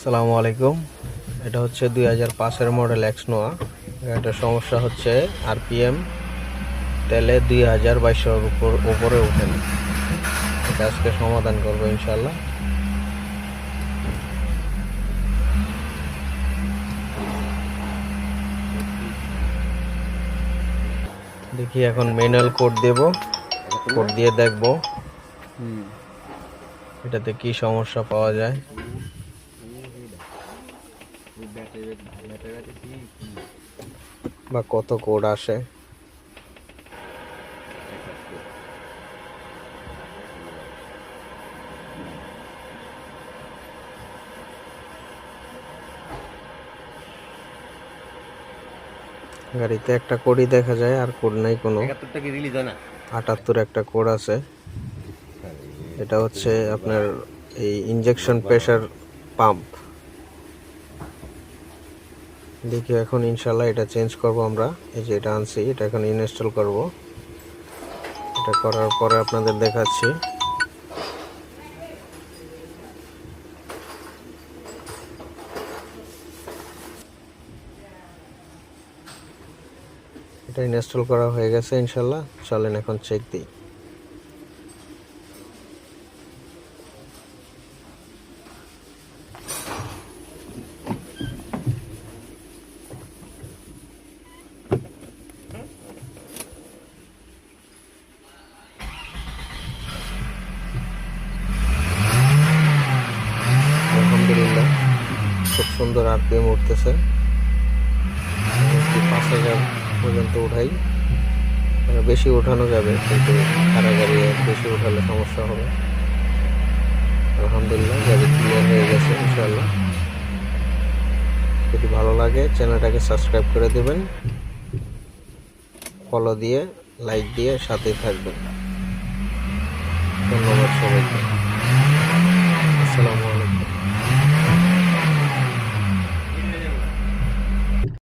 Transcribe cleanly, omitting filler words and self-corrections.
আসসালামু আলাইকুম। এটা হচ্ছে 2005-এর মডেল এক্সনোয়া। গাড়িটার সমস্যা হচ্ছে আরপিএম তেলে 2200-এর উপরে ওঠে না। এটা আজকে সমাধান করবো ইনশাল্লাহ। দেখি এখন ম্যানুয়াল কোড দেব, কোড দিয়ে দেখবো এটাতে কি সমস্যা পাওয়া যায়। বা কত কোড আসে। গাড়িতে একটা কোডই দেখা যায়, আর কোড নাই কোনো। 78 একটা কোড আছে। এটা হচ্ছে আপনার এই ইনজেকশন প্রেসার পাম্প। দেখি এখন ইনশাল্লাহ এটা চেঞ্জ করব আমরা। এই যে এটা আনছি, এটা এখন ইনস্টল করব। এটা করার পরে আপনাদের দেখাচ্ছি। এটা ইনস্টল করা হয়ে গেছে ইনশাল্লাহ। চলেন এখন চেক দিই। আলহামদুলিল্লাহ, খুব সুন্দর আরপিএম উঠতেছে। 5000 পর্যন্ত উঠাই। বেশি উঠানো যাবে, কিন্তু খারাপ গাড়ি বেশি উঠালে সমস্যা হবে। আলহামদুলিল্লাহ, গাড়ি ক্লিয়ার হয়ে গেছে ইনশাল্লাহ। যদি ভালো লাগে চ্যানেলটাকে সাবস্ক্রাইব করে দেবেন, ফলো দিয়ে লাইক দিয়ে সাথেই থাকবেন। ধন্যবাদ সবাইকে।